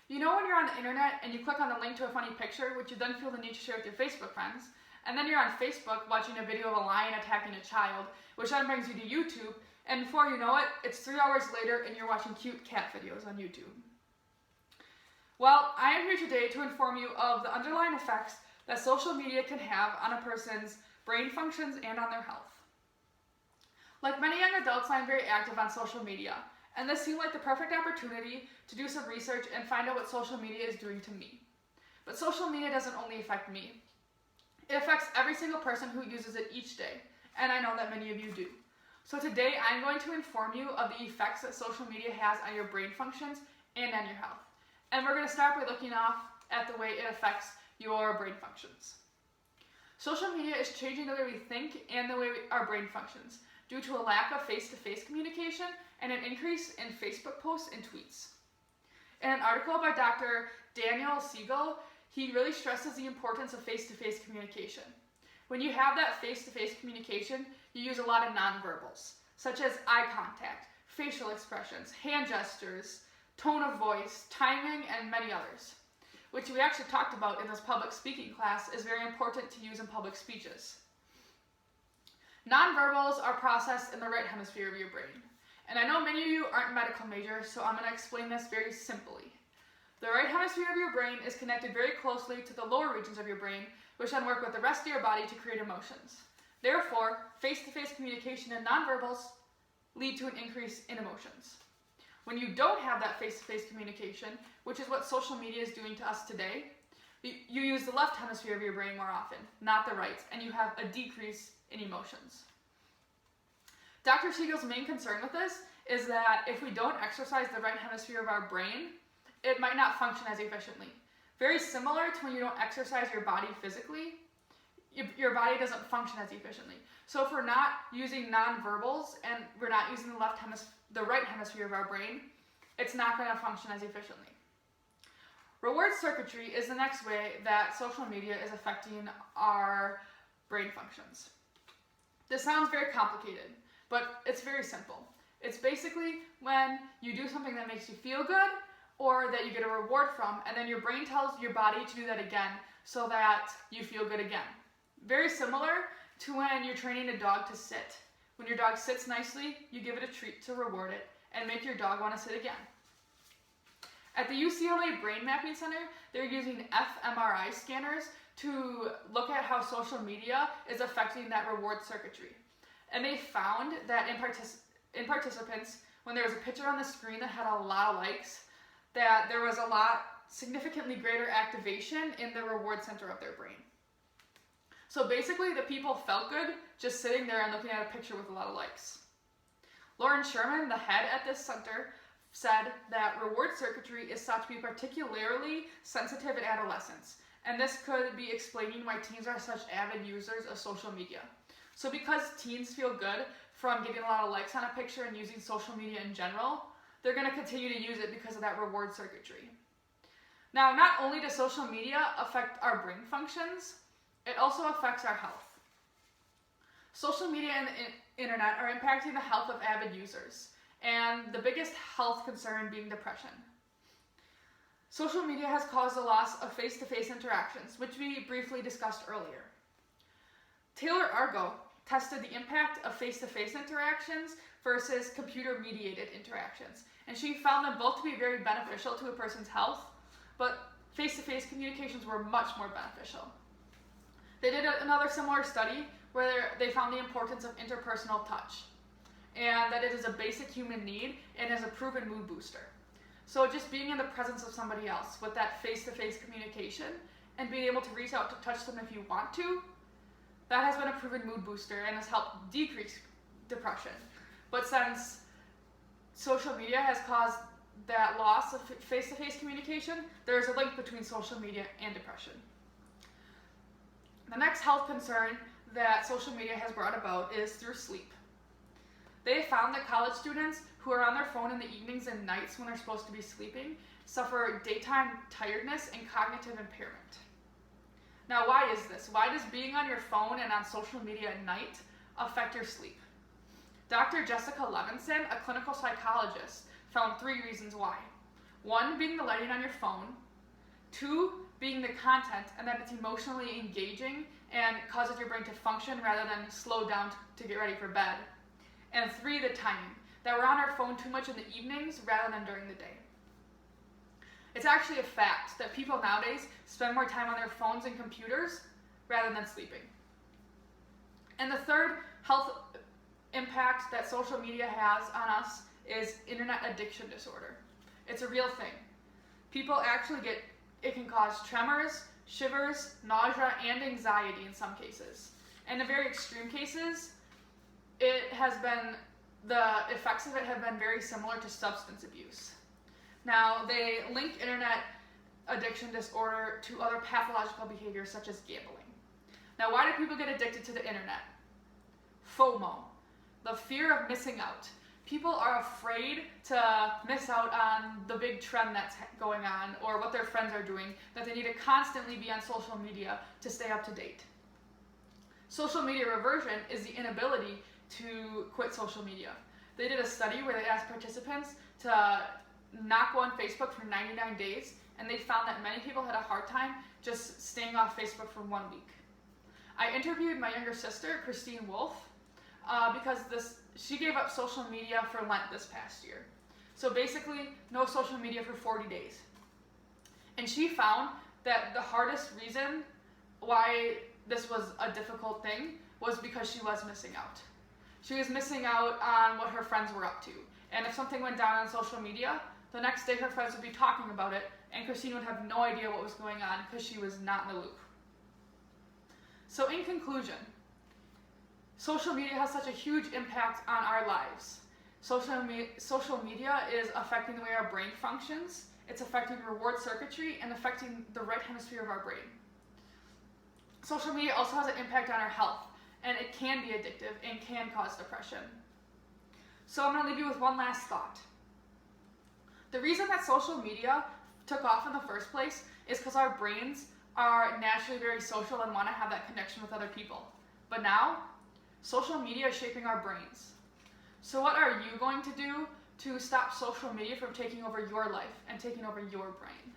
You know when you're on the internet and you click on the link to a funny picture, which you then feel the need to share with your Facebook friends, and then you're on Facebook watching a video of a lion attacking a child, which then brings you to YouTube, and before you know it, it's 3 hours later and you're watching cute cat videos on YouTube. Well, I am here today to inform you of the underlying effects that social media can have on a person's brain functions and on their health. Like many young adults, I'm very active on social media, and this seemed like the perfect opportunity to do some research and find out what social media is doing to me. But social media doesn't only affect me. It affects every single person who uses it each day, and I know that many of you do. So today I'm going to inform you of the effects that social media has on your brain functions and on your health. And we're going to start by looking at the way it affects your brain functions. Social media is changing the way we think and the way our brain functions due to a lack of face-to-face communication and an increase in Facebook posts and tweets. In an article by Dr. Daniel Siegel, he really stresses the importance of face-to-face communication. When you have that face-to-face communication, you use a lot of nonverbals, such as eye contact, facial expressions, hand gestures, tone of voice, timing, and many others, which we actually talked about in this public speaking class is very important to use in public speeches. Nonverbals are processed in the right hemisphere of your brain. And I know many of you aren't medical majors, so I'm going to explain this very simply. The right hemisphere of your brain is connected very closely to the lower regions of your brain, which then work with the rest of your body to create emotions. Therefore, face-to-face communication and nonverbals lead to an increase in emotions. When you don't have that face-to-face communication, which is what social media is doing to us today, you use the left hemisphere of your brain more often, not the right, and you have a decrease in emotions. Dr. Siegel's main concern with this is that if we don't exercise the right hemisphere of our brain, it might not function as efficiently. Very similar to when you don't exercise your body physically, your body doesn't function as efficiently. So if we're not using nonverbals and we're not using the right hemisphere of our brain, it's not going to function as efficiently. Reward circuitry is the next way that social media is affecting our brain functions. This sounds very complicated, but it's very simple. It's basically when you do something that makes you feel good or that you get a reward from, and then your brain tells your body to do that again so that you feel good again. Very similar to when you're training a dog to sit. When your dog sits nicely, you give it a treat to reward it and make your dog want to sit again. At the UCLA Brain Mapping Center, they're using fMRI scanners to look at how social media is affecting that reward circuitry. And they found that in participants, when there was a picture on the screen that had a lot of likes, that there was a lot significantly greater activation in the reward center of their brain. So basically, the people felt good just sitting there and looking at a picture with a lot of likes. Lauren Sherman, the head at this center, said that reward circuitry is thought to be particularly sensitive in adolescents, and this could be explaining why teens are such avid users of social media. So because teens feel good from getting a lot of likes on a picture and using social media in general, they're going to continue to use it because of that reward circuitry. Now, not only does social media affect our brain functions, it also affects our health. Social media and the internet are impacting the health of avid users, and the biggest health concern being depression. Social media has caused a loss of face-to-face interactions, which we briefly discussed earlier. Taylor Argo tested the impact of face-to-face interactions versus computer-mediated interactions, and she found them both to be very beneficial to a person's health, but face-to-face communications were much more beneficial. They did another similar study where they found the importance of interpersonal touch, and that it is a basic human need and is a proven mood booster. So just being in the presence of somebody else with that face-to-face communication and being able to reach out to touch them if you want to, that has been a proven mood booster and has helped decrease depression. But since social media has caused that loss of face-to-face communication, there's a link between social media and depression. The next health concern that social media has brought about is through sleep. They found that college students who are on their phone in the evenings and nights when they're supposed to be sleeping suffer daytime tiredness and cognitive impairment. Now, why is this? Why does being on your phone and on social media at night affect your sleep? Dr. Jessica Levinson, a clinical psychologist, found 3 reasons why. 1, being the lighting on your phone, 2, being the content and that it's emotionally engaging and causes your brain to function rather than slow down to get ready for bed, and 3, the timing, that we're on our phone too much in the evenings rather than during the day. It's actually a fact that people nowadays spend more time on their phones and computers rather than sleeping. And the third health impact that social media has on us is internet addiction disorder. It's a real thing. People actually it can cause tremors, shivers, nausea, and anxiety in some cases. And in very extreme cases, the effects of it have been very similar to substance abuse. Now, they link internet addiction disorder to other pathological behaviors such as gambling. Now, why do people get addicted to the internet? FOMO, the fear of missing out. People are afraid to miss out on the big trend that's going on or what their friends are doing, that they need to constantly be on social media to stay up to date. Social media reversion is the inability to quit social media. They did a study where they asked participants to not go on Facebook for 99 days, and they found that many people had a hard time just staying off Facebook for 1 week. I interviewed my younger sister, Christine Wolf, because she gave up social media for Lent this past year. So basically, no social media for 40 days. And she found that the hardest reason why this was a difficult thing was because she was missing out. She was missing out on what her friends were up to. And if something went down on social media, the next day her friends would be talking about it, and Christine would have no idea what was going on because she was not in the loop. So in conclusion, social media has such a huge impact on our lives. Social media is affecting the way our brain functions, it's affecting reward circuitry, and affecting the right hemisphere of our brain. Social media also has an impact on our health, and it can be addictive and can cause depression. So I'm going to leave you with one last thought. The reason that social media took off in the first place is because our brains are naturally very social and want to have that connection with other people. But now, social media is shaping our brains. So what are you going to do to stop social media from taking over your life and taking over your brain?